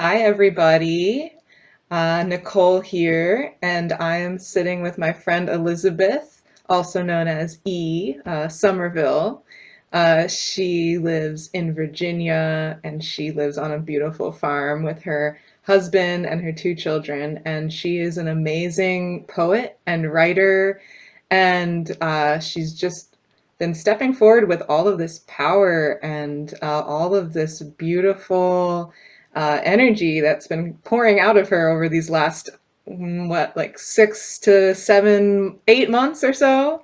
Hi, everybody. Nicole here, and I am sitting with my friend Elizabeth, also known as Somerville. She lives in Virginia, and she lives on a beautiful farm with her husband and her two children. And she is an amazing poet and writer, and she's just been stepping forward with all of this power and all of this beautiful energy that's been pouring out of her over these last, like 6 to 7, 8 months or so,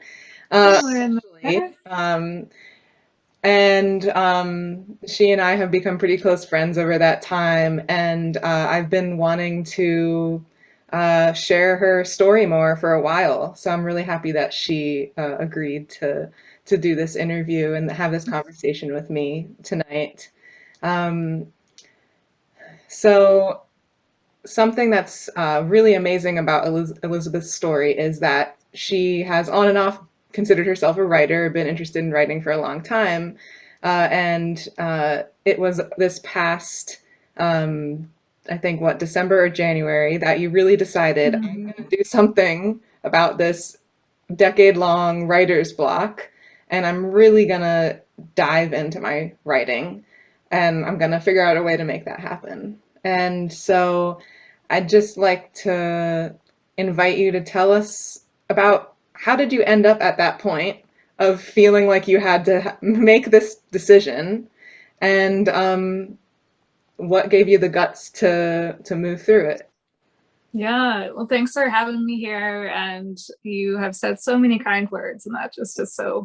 Somewhere in especially. there. And she and I have become pretty close friends over that time. And I've been wanting to share her story more for a while. So I'm really happy that she agreed to do this interview and have this conversation with me tonight. Um, so something that's really amazing about Elizabeth's story is that she has on and off considered herself a writer, been interested in writing for a long time. And it was this past, I think, December or January, that you really decided, I'm Mhm. going to do something about this decade-long writer's block, and I'm really going to dive into my writing, and I'm going to figure out a way to make that happen. And so I'd just like to invite you to tell us about how did you end up at that point of feeling like you had to make this decision, and what gave you the guts to move through it. Yeah, well, thanks for having me here. And you have said so many kind words, and that just is so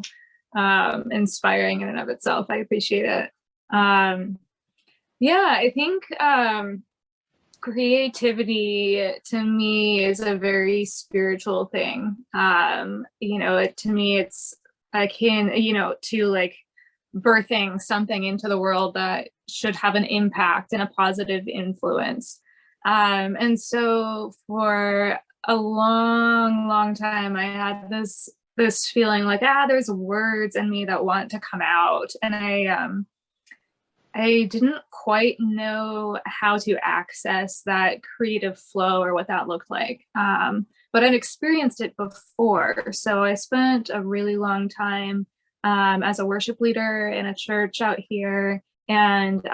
inspiring in and of itself. I appreciate it. Um, yeah, I think creativity to me is a very spiritual thing. To me, it's akin, to like birthing something into the world that should have an impact and a positive influence. And so for a long, long time, I had this feeling like, there's words in me that want to come out. And I didn't quite know how to access that creative flow or what that looked like. But I'd experienced it before. So I spent a really long time as a worship leader in a church out here, and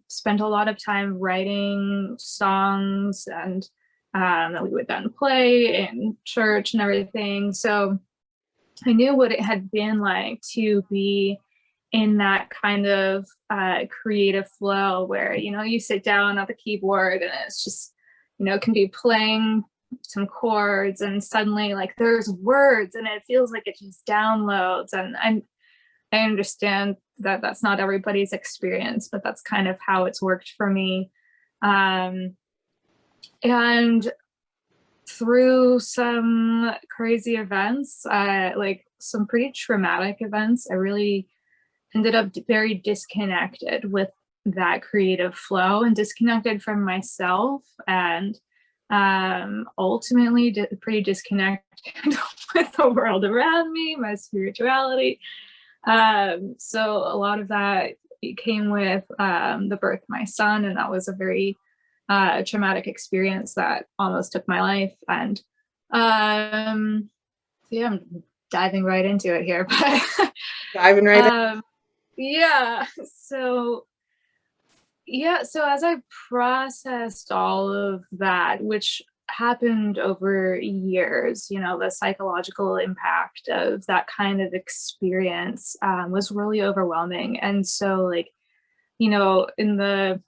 spent a lot of time writing songs and that we would then play in church and everything. So I knew what it had been like to be in that kind of creative flow where, you sit down at the keyboard and it's just, can be playing some chords and suddenly like there's words and it feels like it just downloads. And I understand that that's not everybody's experience, but that's kind of how it's worked for me. Um, and through some crazy events, like some pretty traumatic events, I really ended up very disconnected with that creative flow and disconnected from myself, and ultimately pretty disconnected with the world around me, my spirituality. So a lot of that came with the birth of my son, and that was a very traumatic experience that almost took my life. And so yeah, I'm diving right into it here, but Diving right in. um, yeah. So as I processed all of that, which happened over years, the psychological impact of that kind of experience was really overwhelming. And so, like, in the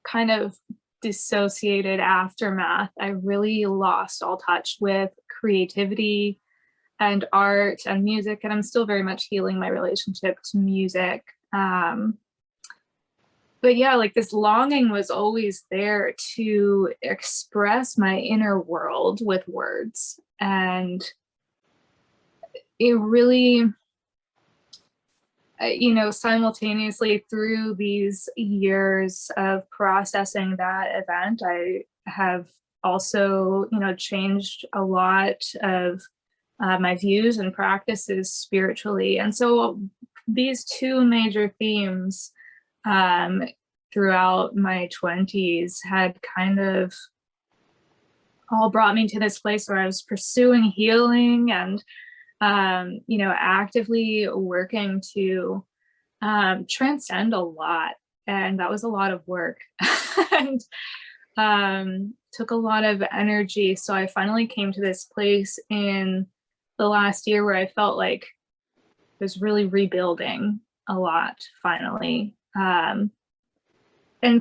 kind of dissociated aftermath, I really lost all touch with creativity and art and music. And I'm still very much healing my relationship to music. But yeah, like this longing was always there to express my inner world with words. And it really, simultaneously through these years of processing that event, I have also, changed a lot of my views and practices spiritually. And so these two major themes, um, throughout my 20s had kind of all brought me to this place where I was pursuing healing and, actively working to transcend a lot. And that was a lot of work and took a lot of energy. So I finally came to this place in the last year where I felt like I was really rebuilding a lot finally. And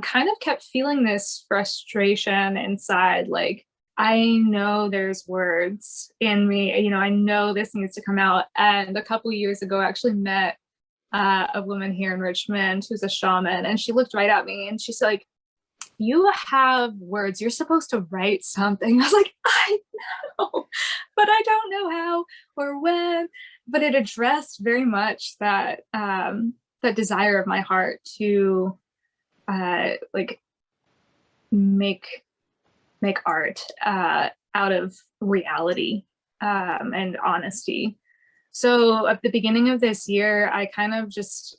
kind of kept feeling this frustration inside, like, I know there's words in me, I know this needs to come out. And a couple years ago, I actually met a woman here in Richmond who's a shaman, and she looked right at me and she's like, "You have words. You're supposed to write something." I was like, "I know, but I don't know how or when." But it addressed very much that desire of my heart to like make art out of reality and honesty. So at the beginning of this year, I kind of just,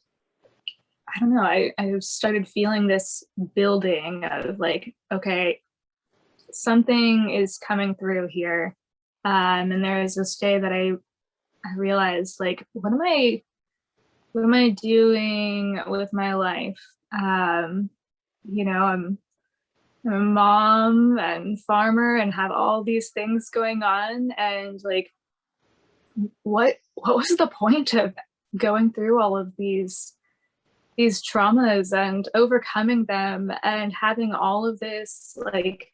I don't know, I started feeling this building of like, okay, something is coming through here. And there was this day that I realized, like, what am I doing with my life? I'm a mom and farmer and have all these things going on, and like, what was the point of going through all of these traumas and overcoming them and having all of this like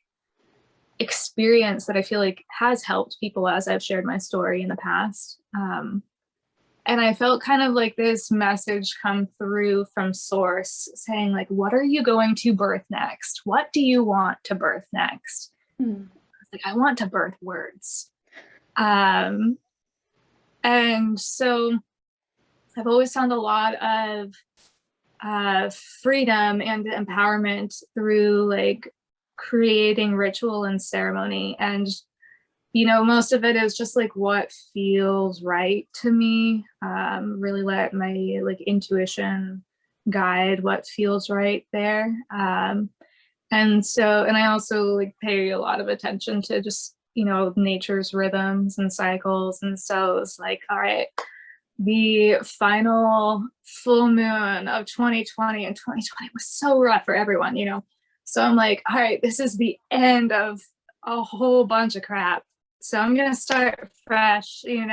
experience that I feel like has helped people as I've shared my story in the past. And I felt kind of like this message come through from source saying, like, what are you going to birth next? What do you want to birth next? Like, I want to birth words. And so I've always found a lot of freedom and empowerment through like creating ritual and ceremony. And most of it is just like what feels right to me. Really let my like intuition guide what feels right there. And I also like pay a lot of attention to just, nature's rhythms and cycles. And so it's like, all right, the final full moon of 2020, and 2020 was so rough for everyone, So I'm like, all right, this is the end of a whole bunch of crap. So I'm going to start fresh, and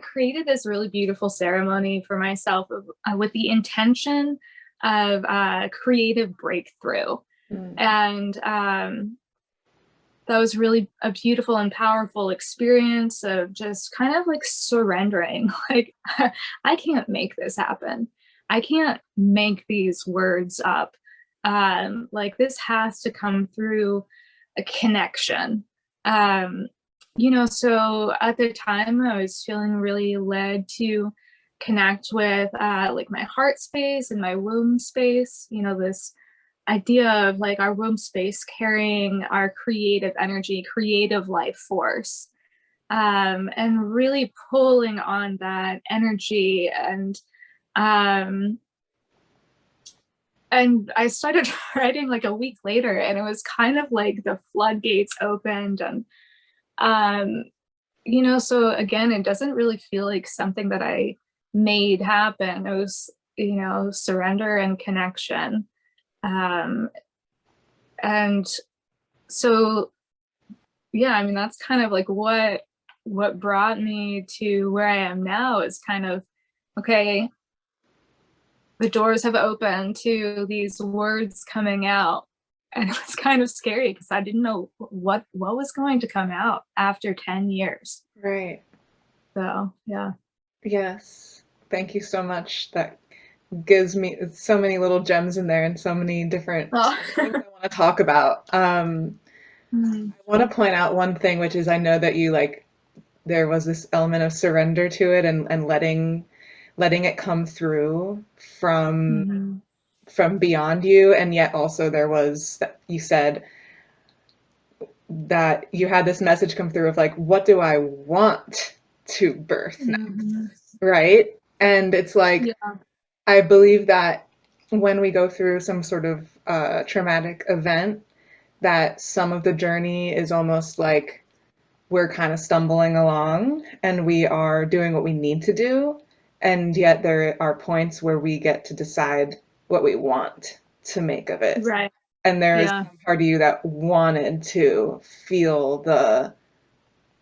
created this really beautiful ceremony for myself with the intention of creative breakthrough. And that was really a beautiful and powerful experience of just kind of like surrendering. Like, I can't make this happen. I can't make these words up. Like, this has to come through a connection. So at the time I was feeling really led to connect with like my heart space and my womb space, this idea of like our womb space carrying our creative energy, creative life force, and really pulling on that energy. And I started writing like a week later, and it was kind of like the floodgates opened. And so again, it doesn't really feel like something that I made happen. It was, surrender and connection. And so, yeah, I mean, that's kind of like what brought me to where I am now is kind of, okay, the doors have opened to these words coming out. And it was kind of scary because I didn't know what was going to come out after 10 years. Right. So, yeah. Yes. Thank you so much. That gives me so many little gems in there and so many different things I want to talk about. I want to point out one thing, which is I know that you there was this element of surrender to it and letting it come through from beyond you, and yet also there was, you said that you had this message come through of like, what do I want to birth next, right? And it's like, I believe that when we go through some sort of traumatic event, that some of the journey is almost like we're kind of stumbling along and we are doing what we need to do. And yet there are points where we get to decide what we want to make of it. Right. And there is Yeah, some part of you that wanted to feel the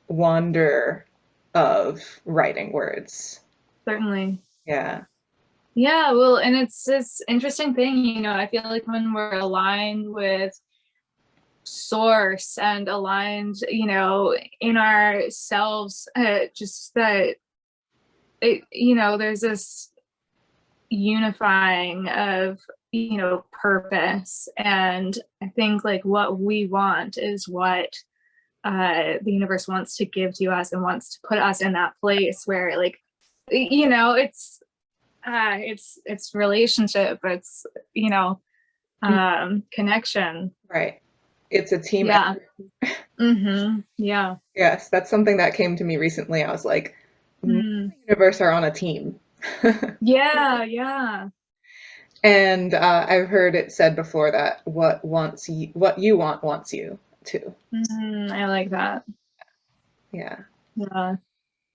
wonder of writing words. certainly. Yeah. Yeah, well, and it's this interesting thing, I feel like when we're aligned with source and aligned, in ourselves, just that there's this unifying of, purpose. And I think like what we want is what the universe wants to give to us and wants to put us in that place where like, it's relationship, it's, connection. Right. It's a team Yeah. effort. Yeah. Yes, that's something that came to me recently. I was like, me and Mm. the universe are on a team. Yeah, yeah. And I've heard it said before that what you want wants you too. I like that. Yeah. Yeah.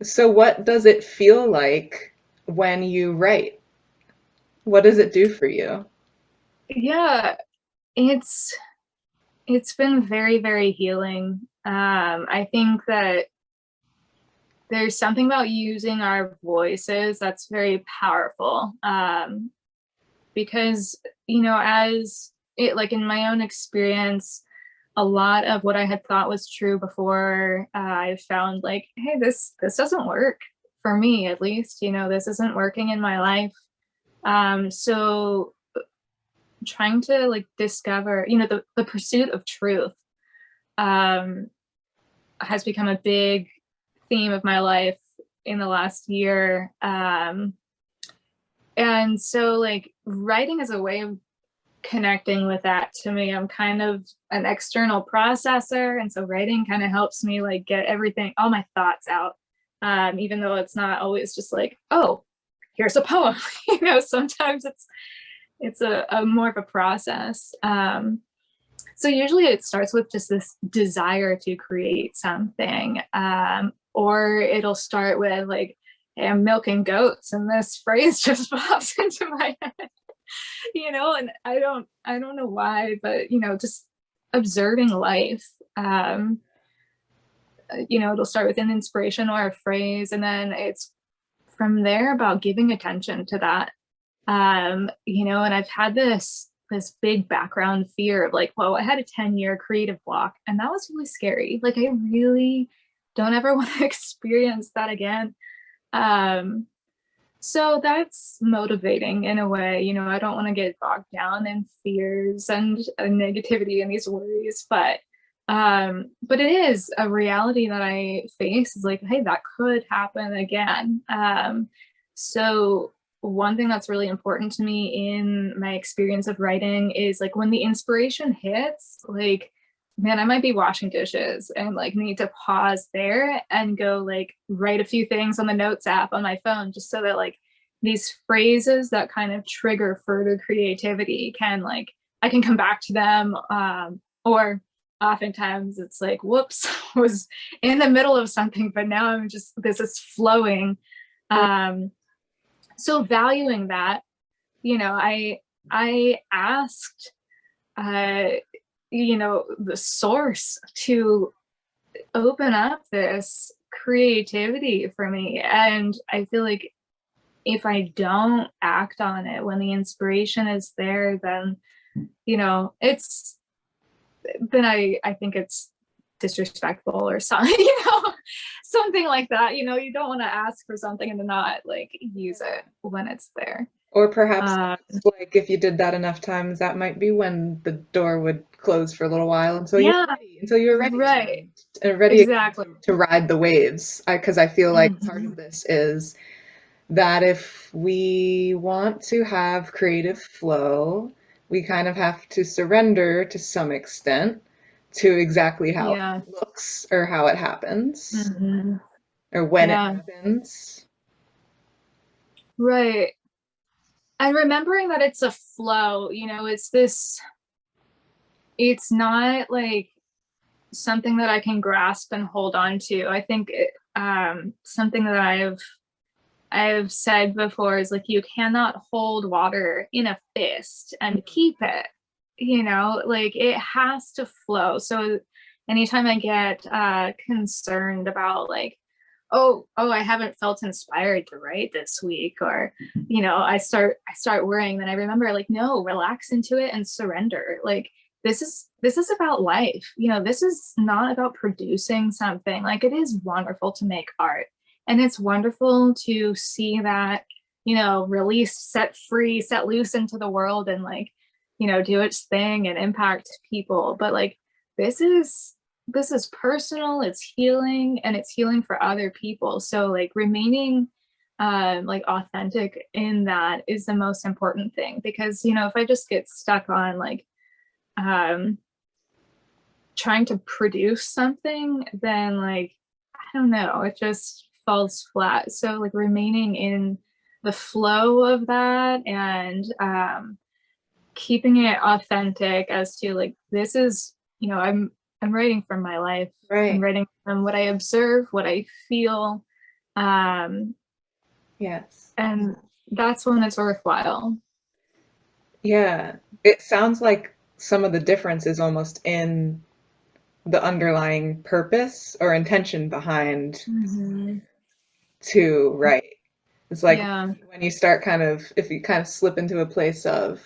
So what does it feel like when you write? What does it do for you? Yeah, it's it's been very, very healing. I think that there's something about using our voices that's very powerful. Because, as it like in my own experience, a lot of what I had thought was true before, I found like, hey, this doesn't work for me, at least, this isn't working in my life. So trying to like discover, the pursuit of truth um has become a big theme of my life in the last year. And so like writing is a way of connecting with that. To me, I'm kind of an external processor, and so writing kind of helps me like get everything, all my thoughts out. Even though it's not always just like, oh, here's a poem. Sometimes it's a more of a process. So usually it starts with just this desire to create something, or it'll start with like, hey, I'm milking goats, and this phrase just pops into my head, and I don't know why, but just observing life. It'll start with an inspiration or a phrase, and then it's from there about giving attention to that. And I've had this big background fear of like, whoa, I had a 10-year creative block, and that was really scary. Like, I really don't ever want to experience that again. um so that's motivating in a way. I don't want to get bogged down in fears and negativity and these worries, but it is a reality that I face, is like, hey, that could happen again. So one thing that's really important to me in my experience of writing is like when the inspiration hits, like, man, I might be washing dishes and like need to pause there and go like write a few things on the notes app on my phone, just so that like these phrases that kind of trigger further creativity can like, I can come back to them. Or oftentimes it's like, whoops, was in the middle of something, but now I'm just, this is flowing. Um, so valuing that, I asked, uh, the source to open up this creativity for me. And I feel like if I don't act on it when the inspiration is there, then, it's, then I think it's disrespectful or something, something like that. You don't want to ask for something and then not like use it when it's there. Or perhaps Uh, like if you did that enough times, that might be when the door would close for a little while yeah, until you were ready right. and ready again Exactly. to ride the waves. Because I feel like part Mhm. of this is that if we want to have creative flow, we kind of have to surrender to some extent to exactly how Yeah. it looks or how it happens Hmm. or when it Yeah. happens. Right. And remembering that it's a flow, it's not like something that I can grasp and hold on to. I think something that I've said before is like, you cannot hold water in a fist and keep it, like it has to flow. So anytime I get concerned about like, oh, I haven't felt inspired to write this week, or I start worrying, then I remember like, no, relax into it and surrender. Like this is about life. This is not about producing something. Like, it is wonderful to make art, and it's wonderful to see that, released, set free, set loose into the world, and like, do its thing and impact people. But like, this is this is personal, it's healing, and it's healing for other people. So like remaining like authentic in that is the most important thing, because if I just get stuck on like um trying to produce something, then like, I don't know, it just falls flat. So like remaining in the flow of that, and keeping it authentic as to like, this is, I'm writing from my life. I'm Right. writing from what I observe, what I feel. Um, Yes. and that's when it's worthwhile. Yeah. It sounds like some of the difference is almost in the underlying purpose or intention behind Hmm. to write. It's like Yeah. when you start kind of, if you kind of slip into a place of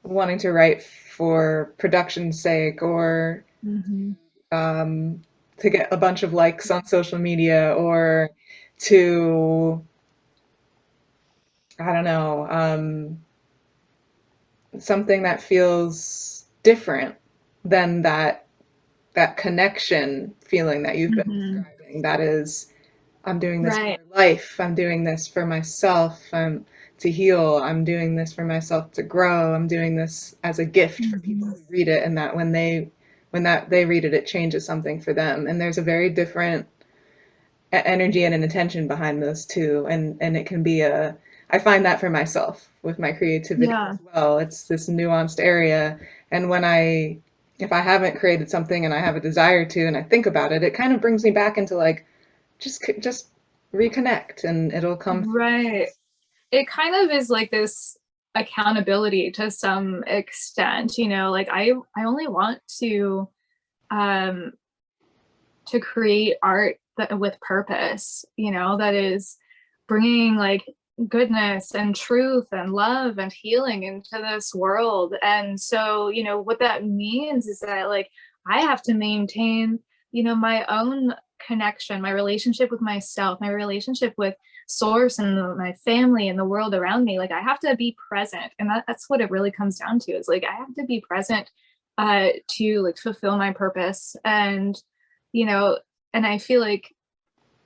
wanting to write for production's sake, or Hmm. um, to get a bunch of likes on social media, or to, I don't know, something that feels different than that connection feeling that you've been Hmm. describing. That is, I'm doing this Right. for life. I'm doing this for myself. I'm to heal. I'm doing this for myself to grow. I'm doing this as a gift for people Hmm. who read it, and that when that they read it, it changes something for them. And there's a very different energy and an intention behind those two, and it can be a, I find that for myself with my creativity Yeah. as well. It's this nuanced area, and when I, if I haven't created something and I have a desire to and I think about it, it kind of brings me back into like, just reconnect and it'll come through. Right. It kind of is like this accountability to some extent, like I only want um to create art that with purpose, that is bringing like goodness and truth and love and healing into this world. And so, what that means is that like, I have to maintain, my own connection, my relationship with myself, my relationship with source and my family and the world around me. Like, I have to be present. And that's what it really comes down to, is like, I have to be present to like fulfill my purpose. You know and I feel like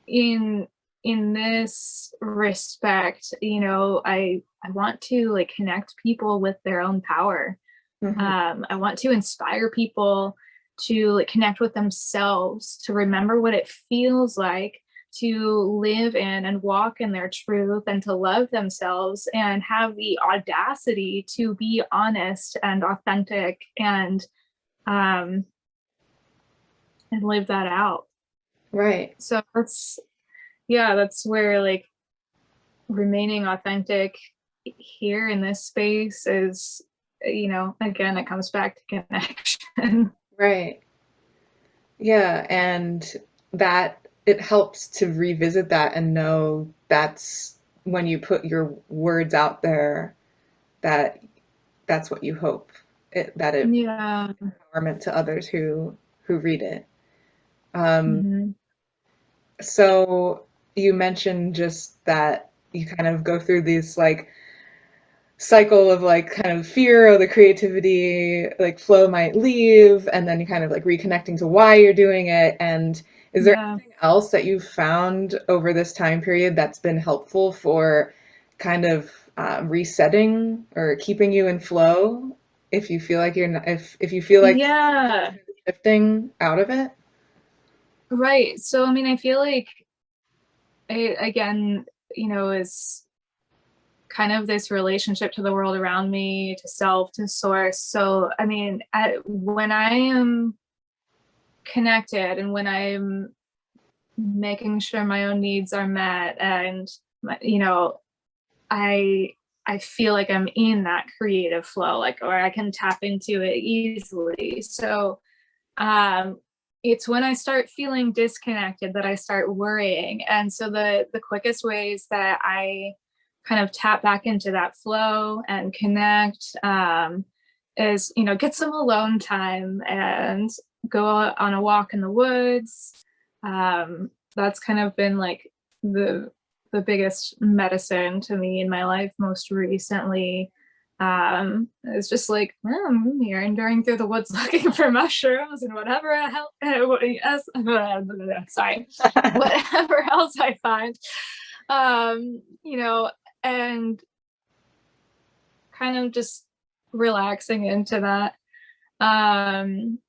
in this respect, I want to like connect people with their own power. Hmm. I want to inspire people to like connect with themselves, to remember what it feels like to live in and walk in their truth, and to love themselves and have the audacity to be honest and authentic, um and live that out. Right. So that's where like remaining authentic here in this space is, again, it comes back to connection. Right. Yeah, and that it helps to revisit that and know that's when you put your words out there, that that's what you hope that it Yeah. empowerment to others who read it. Um, Hmm. so you mentioned just that you kind of go through these like cycle of like kind of fear of the creativity like flow might leave, and then you kind of like reconnecting to why you're doing it. And is there Yeah. anything else that you've found over this time period that's been helpful for kind of resetting or keeping you in flow if you feel like you're not, if you feel like Yeah. shifting out of it? Right. So, I mean, I feel like again, is kind of this relationship to the world around me, to self, to source. So, I mean, when I am connected and when I'm making sure my own needs are met, and you know, I I feel like I'm in that creative flow, like, or I can tap into it easily. So um it's when I start feeling disconnected that I start worrying. And so the quickest ways that I kind of tap back into that flow and connect, is, get some alone time and go on a walk in the woods. That's kind of been like the the biggest medicine to me in my life most recently. It's just like, I'm meandering through the woods looking for mushrooms and whatever sorry, whatever else I find. You know, and kind of just relaxing into that. Um,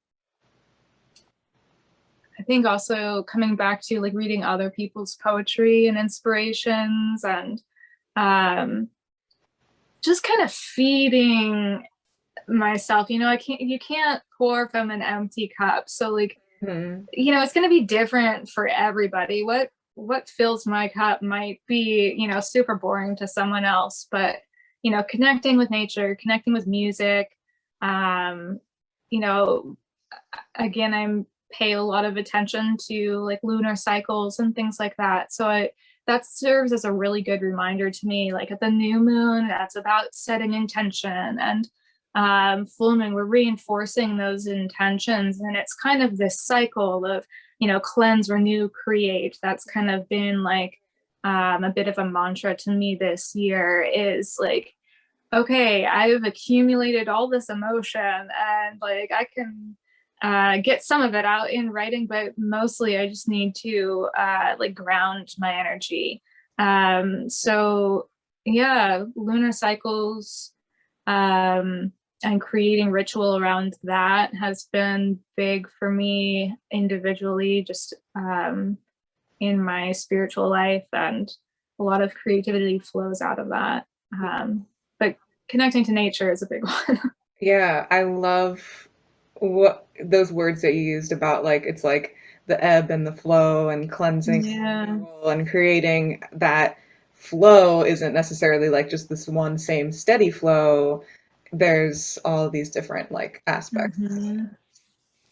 I think also coming back to like reading other people's poetry and inspirations, and um, just kind of feeding myself. You can't pour from an empty cup. So like, Mhm. it's going to be different for everybody. What fills my cup might be, super boring to someone else, but connecting with nature, connecting with music, um, you know, again, I'm pay a lot of attention to like lunar cycles and things like that. So that serves as a really good reminder to me. Like at the new moon, that's about setting intention, and full moon, we're reinforcing those intentions, and it's kind of this cycle of cleanse, renew, create. That's kind of been like a bit of a mantra to me this year. Is like, okay, I've accumulated all this emotion, and like I can get some of it out in writing, but mostly I just need to like ground my energy. So yeah, lunar cycles, and creating ritual around that has been big for me individually, just in my spiritual life, and a lot of creativity flows out of that. But connecting to nature is a big one. Yeah, I love what those words that you used about like it's like the ebb and the flow and cleansing and Yeah. renewal and creating that flow isn't necessarily like just this one same steady flow. There's all these different like aspects. Hmm.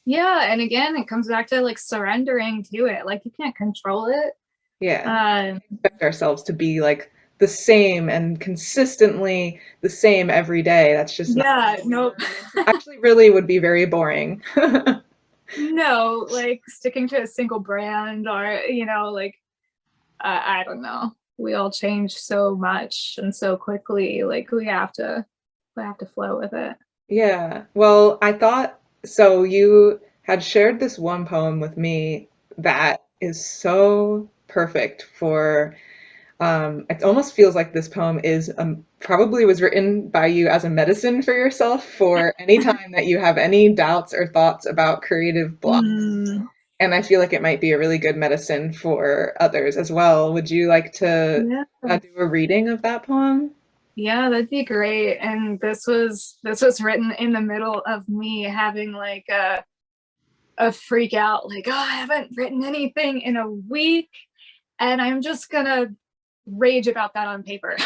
Yeah, and again, it comes back to like surrendering to it. Like you can't control it. Yeah. Um, Expect ourselves to be like the same and consistently the same every day. That's just not yeah, how we no, work. And actually really would be very boring. no, like sticking to a single brand, or like I don't know. We all change so much and so quickly. Like we have to flow with it. Yeah. Well, I thought so. You had shared this one poem with me that is so perfect for, it almost feels like this poem is probably was written by you as a medicine for yourself for any time that you have any doubts or thoughts about creative block. Mm, And I feel like it might be a really good medicine for others as well. Would you like to yeah. do a reading of that poem? Yeah, that'd be great. And this was written in the middle of me having like a freak out, like, oh, I haven't written anything in a week, and I'm just gonna rage about that on paper.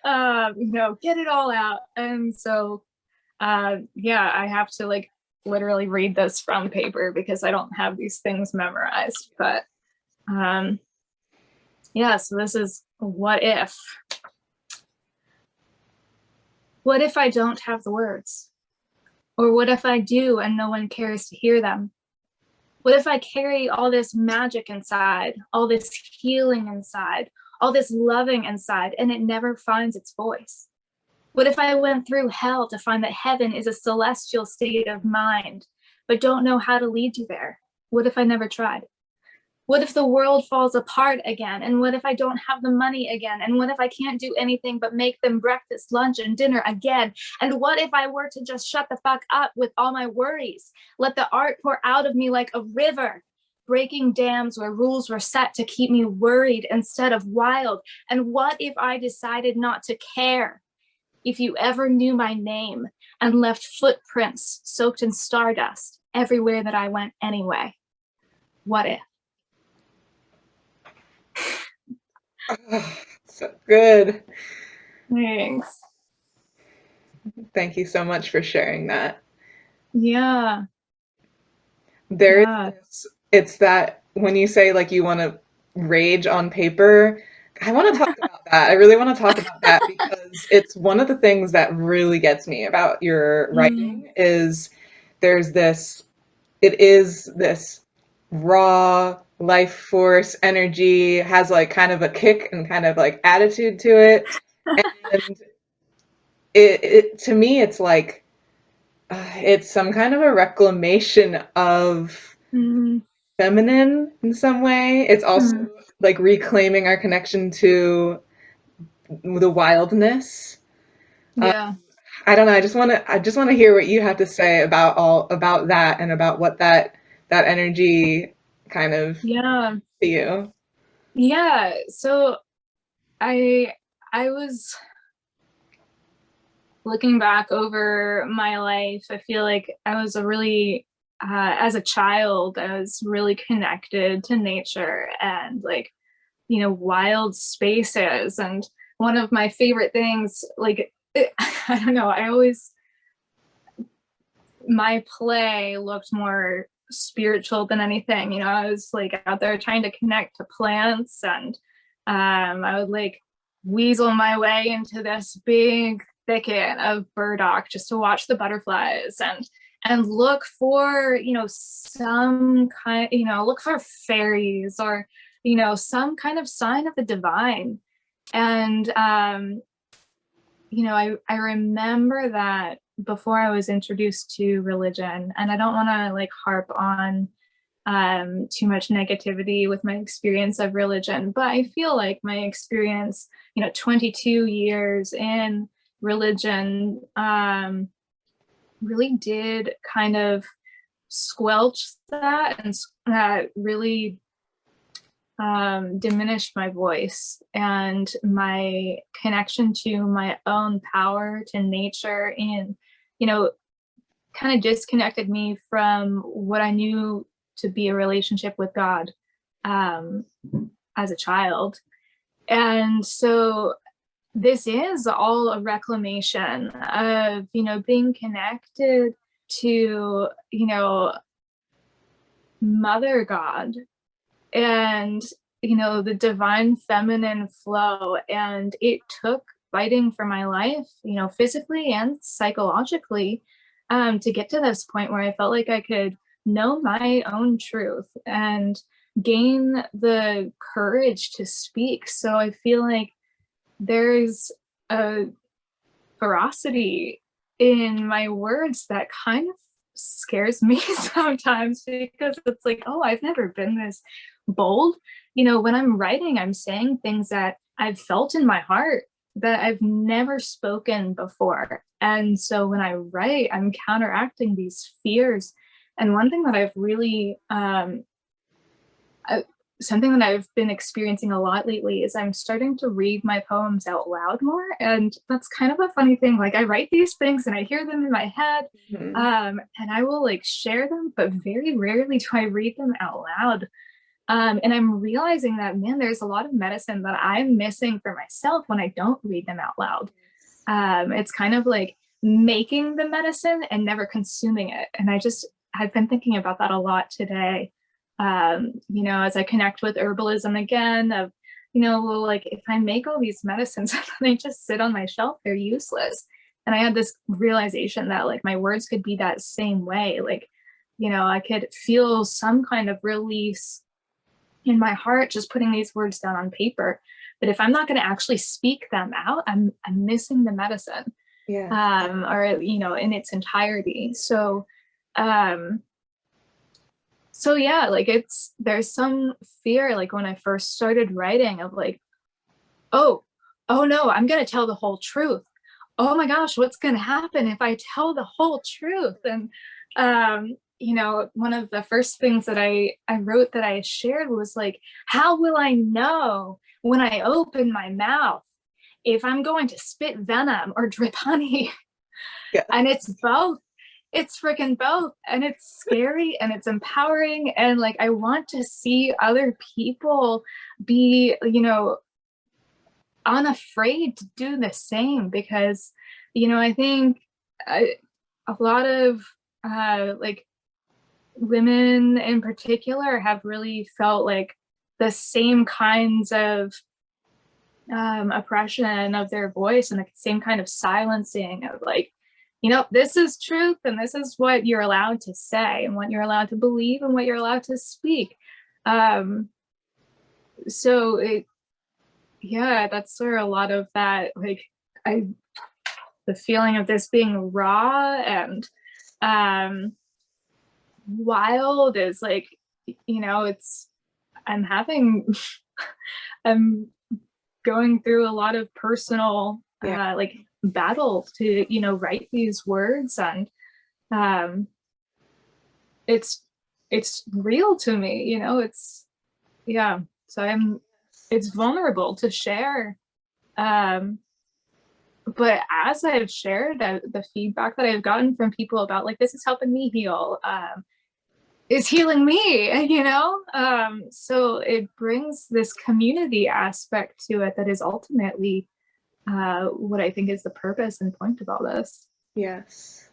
Get it all out. And so yeah, I have to like literally read this from paper because I don't have these things memorized. But um yeah, so this is what if. What if I don't have the words? Or what if I do and no one cares to hear them? What if I carry all this magic inside, all this healing inside, all this loving inside, and it never finds its voice? What if I went through hell to find that heaven is a celestial state of mind, but don't know how to lead you there? What if I never tried? What if the world falls apart again? And what if I don't have the money again? And what if I can't do anything but make them breakfast, lunch, and dinner again? And what if I were to just shut the fuck up with all my worries? Let the art pour out of me like a river, breaking dams where rules were set to keep me worried instead of wild? And what if I decided not to care? If you ever knew my name and left footprints soaked in stardust everywhere that I went anyway, what if? Oh, so good. Thanks. Thank you so much for sharing that. Yeah. There is Yeah. this, it's that when you say like you want to rage on paper, I want to talk about that. I really want to talk about that because it's one of the things that really gets me about your Mm, writing is there's this, it is this raw life force energy, has like kind of a kick and kind of like attitude to it. And it to me, it's like, it's some kind of a reclamation of mm, feminine in some way. It's also mm. like reclaiming our connection to the wildness. Uh, Yeah. I don't know. I just want to hear what you have to say about all about that and about what that energy kind of Yeah. to you. Yeah. So I I was looking back over my life. I feel like I was a really as a child, I was really connected to nature and like, wild spaces. And one of my favorite things, like I don't know, my play looked more spiritual than anything. I was like out there trying to connect to plants, and I would like weasel my way into this big thicket of burdock just to watch the butterflies and look for some kind, look for fairies or some kind of sign of the divine. And I remember that before I was introduced to religion, and I don't want to like harp on too much negativity with my experience of religion, but I feel like my experience, 22 years in religion, really did kind of squelch that and really diminished my voice and my connection to my own power, to nature, and, you know, kind of disconnected me from what I knew to be a relationship with God um, as a child. And so this is all a reclamation of, being connected to, Mother God and the divine feminine flow. And it took fighting for my life, physically and psychologically, to get to this point where I felt like I could know my own truth and gain the courage to speak. So I feel like there's a ferocity in my words that kind of scares me sometimes, because it's like, oh, I've never been this bold. When I'm writing, I'm saying things that I've felt in my heart that I've never spoken before. And so when I write, I'm counteracting these fears. And one thing that I've really uh, something that I've been experiencing a lot lately is I'm starting to read my poems out loud more. And that's kind of a funny thing. Like, I write these things and I hear them in my head, Mhm. and I will like share them, but very rarely do I read them out loud. And I'm realizing that, man, there's a lot of medicine that I'm missing for myself when I don't read them out loud. It's kind of like making the medicine and never consuming it. And I've been thinking about that a lot today. As I connect with herbalism again, of, well, like if I make all these medicines and they just sit on my shelf, they're useless. And I had this realization that like my words could be that same way. Like, I could feel some kind of release in my heart just putting these words down on paper. But if I'm not going to actually speak them out, I'm missing the medicine, Yeah. or in its entirety. Um, so yeah, like there's some fear, like when I first started writing, of like, oh, oh no, I'm gonna tell the whole truth. Oh my gosh, what's gonna happen if I tell the whole truth? And one of the first things that I wrote that I shared was like, how will I know when I open my mouth if I'm going to spit venom or drip honey? Yeah. And it's both. It's freaking both. And it's scary and it's empowering. And like, I want to see other people be, unafraid to do the same, because, I think a lot of like women in particular have really felt like the same kinds of oppression of their voice, and the same kind of silencing of like, this is truth and this is what you're allowed to say and what you're allowed to believe and what you're allowed to speak. So that's where a lot of that, like, the feeling of this being raw and wild is like, it's, I'm having, I'm going through a lot of personal, like battle to, write these words. And it's real to me, it's, so it's vulnerable to share. But as I've shared, the feedback that I've gotten from people about like, this is helping me heal, is healing me, so it brings this community aspect to it that is ultimately what I think is the purpose and point of all this. Yes.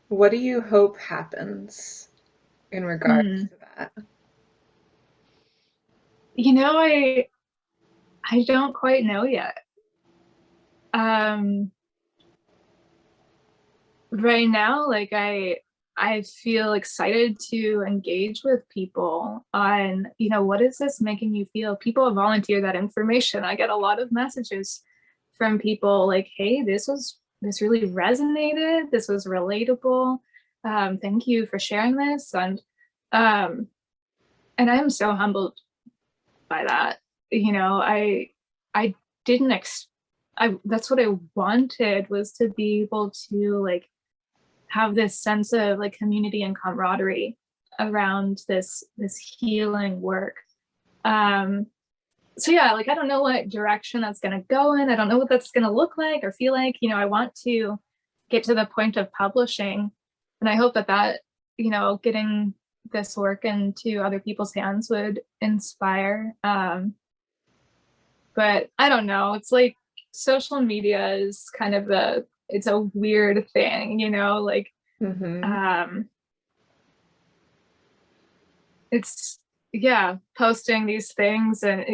What do you hope happens in regards to that? I don't quite know yet. Right now, like I feel excited to engage with people on, what is this making you feel? People volunteer that information. I get a lot of messages from people like, hey, this really resonated. This was relatable. Thank you for sharing this. And I'm so humbled by that. I didn't that's what I wanted, was to be able to like have this sense of like community and camaraderie around this healing work. So yeah, like I don't know what direction that's going to go in. I don't know what that's going to look like or feel like. I want to get to the point of publishing, and I hope that getting this work into other people's hands would inspire. But I don't know. It's like social media is kind of it's a weird thing, like, it's, posting these things and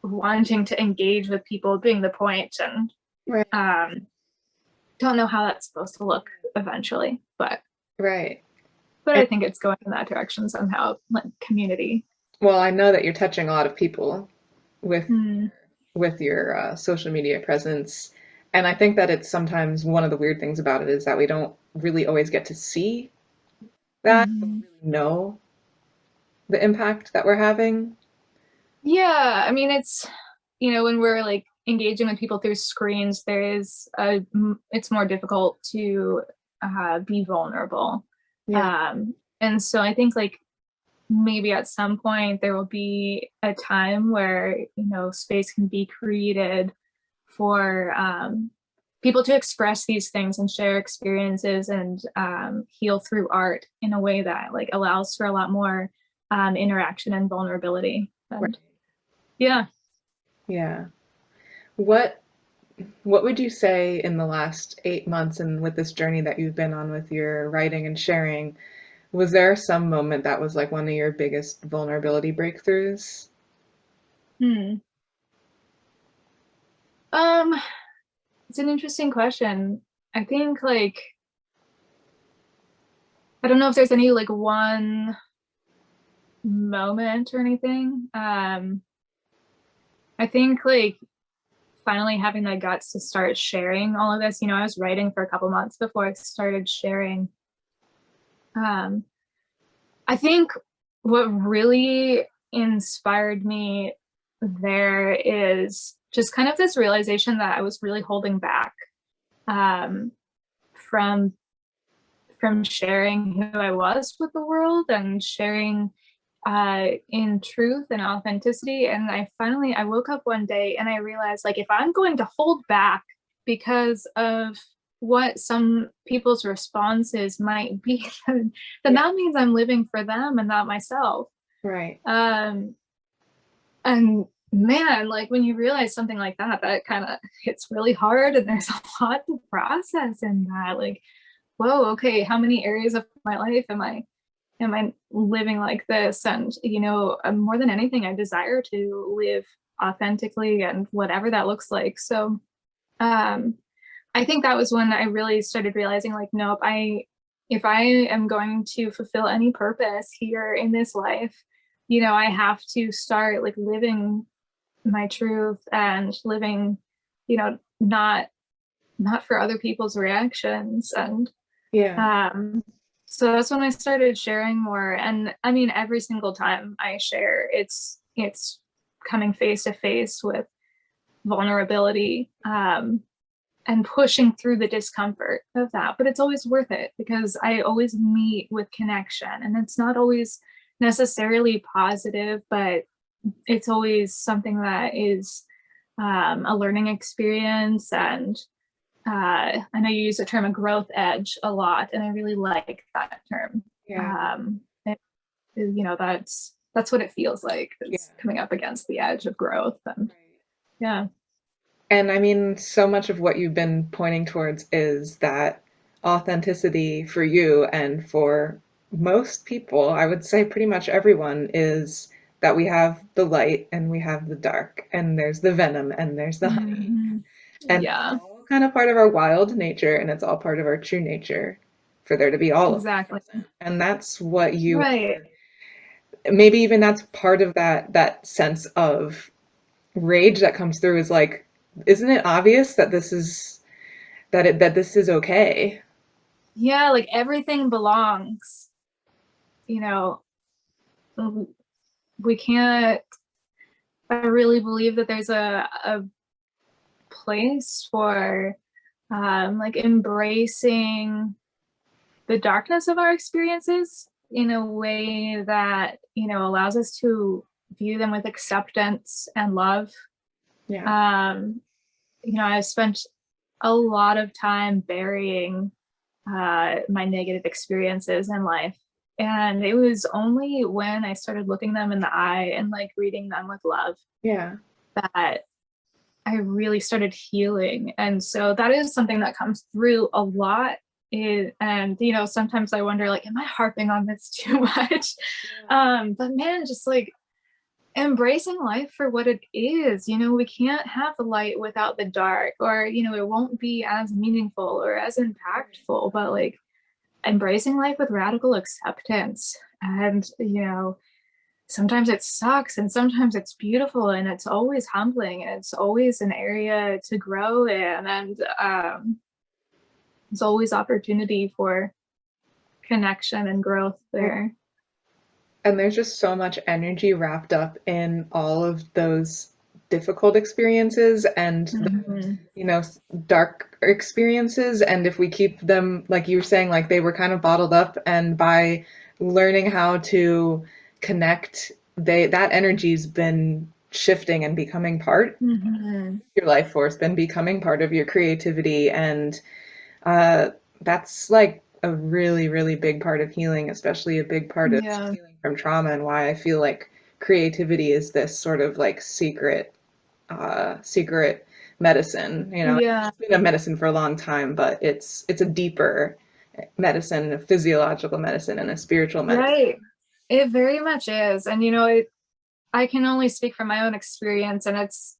wanting to engage with people being the point, and Right. Don't know how that's supposed to look eventually, but Right. I think it's going in that direction somehow, like community. Well, I know that you're touching a lot of people with your social media presence, and I think that it's sometimes one of the weird things about it is that we don't really always get to see that, or really know the impact that we're having. Yeah, I mean, it's, when we're like engaging with people through screens, it's more difficult to be vulnerable. Yeah. And so I think like maybe at some point there will be a time where, space can be created for people to express these things and share experiences and heal through art in a way that like allows for a lot more interaction and vulnerability. And Right. yeah. Yeah. What would you say in the last 8 months and with this journey that you've been on with your writing and sharing, was there some moment that was like one of your biggest vulnerability breakthroughs? Hmm. It's an interesting question. I think like, I don't know if there's any like one moment or anything. I think like finally having the guts to start sharing all of this, I was writing for a couple months before I started sharing. I think what really inspired me there is just kind of this realization that I was really holding back from from sharing who I was with the world and sharing in truth and authenticity. And I woke up one day and I realized, like, if I'm going to hold back because of what some people's responses might be, then that means I'm living for them and not myself. Right. And man, like when you realize something like that, that kind of hits really hard, and there's a lot to process in that. Like, whoa, okay, how many areas of my life am I living like this? And more than anything, I desire to live authentically and whatever that looks like. So I think that was when I really started realizing, like, nope, if I am going to fulfill any purpose here in this life, I have to start like living my truth and living, not for other people's reactions. And Yeah. so that's when I started sharing more. And I mean, every single time I share, it's coming face to face with vulnerability, and pushing through the discomfort of that. But it's always worth it because I always meet with connection, and it's not always necessarily positive, but it's always something that is a learning experience. And I know you use the term a growth edge a lot, and I really like that term. Yeah. That's what it feels like. Yeah. It's coming up against the edge of growth. And yeah. And I mean, so much of what you've been pointing towards is that authenticity for you and for most people, I would say pretty much everyone, is that we have the light and we have the dark, and there's the venom and there's the honey. Mm-hmm. And it's Yeah, all kind of part of our wild nature and it's all part of our true nature for there to be all of it exactly. present. And that's what you Right. are. Maybe even that's part of that sense of rage that comes through is like, isn't it obvious that this is okay? Yeah, like everything belongs. You know, we can't. I really believe that there's a place for like embracing the darkness of our experiences in a way that allows us to view them with acceptance and love. Yeah. um I've spent a lot of time burying my negative experiences in life, and it was only when I started looking them in the eye and like reading them with love Yeah. that I really started healing. And so that is something that comes through a lot. And sometimes I wonder, like, am I harping on this too much? But man, just like embracing life for what it is. We can't have the light without the dark, or it won't be as meaningful or as impactful. But like embracing life with radical acceptance. And sometimes it sucks and sometimes it's beautiful, and it's always humbling, and it's always an area to grow in. And there's always opportunity for connection and growth there. And there's just so much energy wrapped up in all of those difficult experiences and Mhm. dark experiences. And if we keep them, like you were saying, like they were kind of bottled up, and by learning how to connect, that energy's been shifting and becoming part Mhm. of your life force, been becoming part of your creativity. And uh, that's like a really, really big part of healing, especially a big part of Yeah. healing from trauma, and why I feel like creativity is this sort of like secret medicine. Yeah. It's been a medicine for a long time, but it's a deeper medicine, a physiological medicine, and a spiritual medicine. Right. It very much is. And I can only speak from my own experience, and it's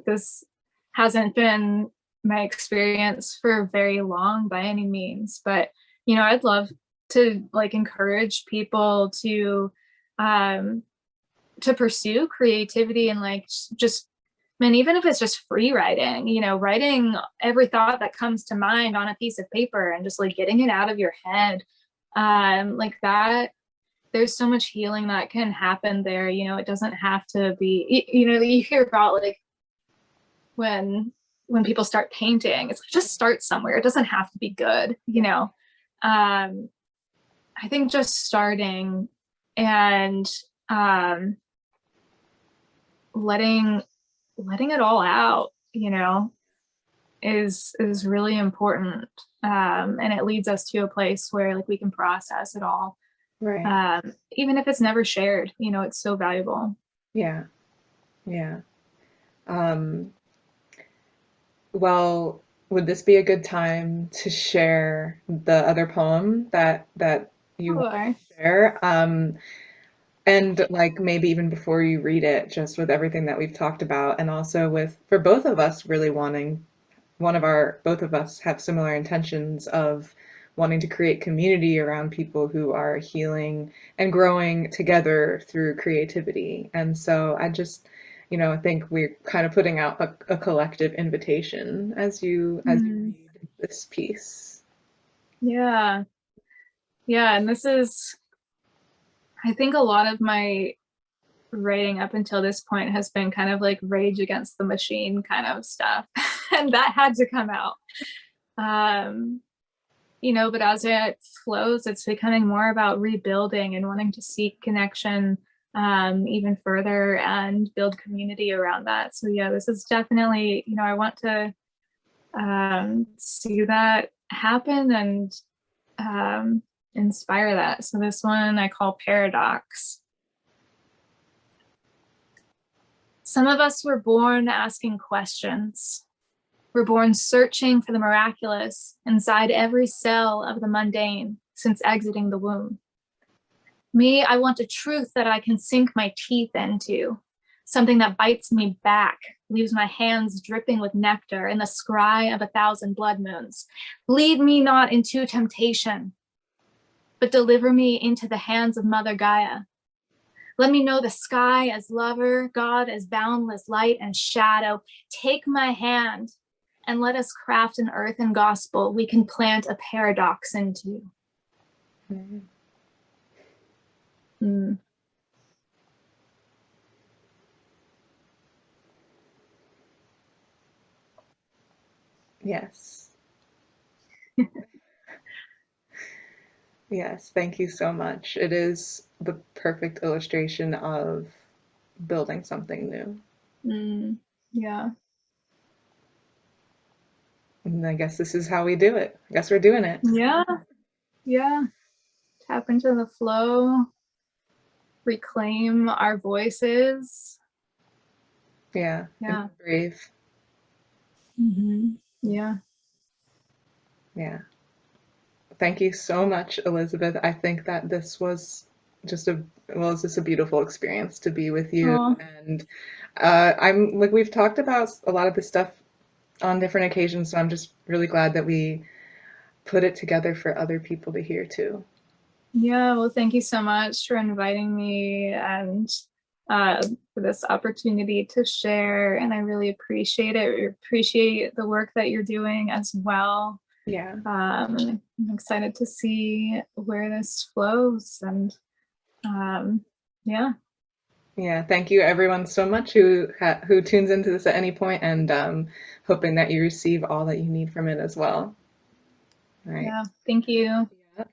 this hasn't been my experience for very long by any means. But I'd love to like encourage people um to pursue creativity, and like just, man, even if it's just free writing, writing every thought that comes to mind on a piece of paper and just like getting it out of your head, like that. There's so much healing that can happen there. It doesn't have to be, you hear about like when people start painting, it's like, just start somewhere. It doesn't have to be good. I think just starting and um, letting it all out, is really important. And it leads us to a place where like we can process it all. Right. Even if it's never shared, it's so valuable. Yeah. Yeah. Um, well, would this be a good time to share the other poem that you want Sure. to share? And like maybe even before you read it, just with everything that we've talked about, and also with for both of us really wanting both of us have similar intentions of wanting to create community around people who are healing and growing together through creativity. And so I just, I think we're kind of putting out a collective invitation as you Mm, read this piece. yeah. Yeah. And this is, I think a lot of my writing up until this point has been kind of like rage against the machine kind of stuff. And that had to come out. Um, but as it flows, it's becoming more about rebuilding and wanting to seek connection even further and build community around that. So yeah, this is definitely, I want to see that happen and um, inspire that. So this one I call Paradox. Some of us were born asking questions. We're born searching for the miraculous inside every cell of the mundane since exiting the womb. Me, I want a truth that I can sink my teeth into, something that bites me back, leaves my hands dripping with nectar in the scry of 1,000 blood moons. Lead me not into temptation, but deliver me into the hands of Mother Gaia. Let me know the sky as lover, God as boundless light and shadow. Take my hand and let us craft an earthen gospel we can plant a paradox into. Mhm. Mm. Yes. Yes, thank you so much. It is the perfect illustration of building something new. Mm. Yeah. And I guess this is how we do it. I guess we're doing it. Yeah. Yeah. Tap into the flow, reclaim our voices. Yeah, and Yeah. be brave. Yeah. Yeah. Thank you so much, Elizabeth. I think that this was just it's just a beautiful experience to be with you. Oh, And I'm like, we've talked about a lot of this stuff on different occasions, so I'm just really glad that we put it together for other people to hear too. yeah. Well, thank you so much for inviting me and for this opportunity to share. And I really appreciate it. I appreciate the work that you're doing as well. Yeah. And I'm excited to see where this flows. And yeah. Yeah, thank you everyone so much who tunes into this at any point, and hoping that you receive all that you need from it as well. All right. Yeah. Thank you. Yeah.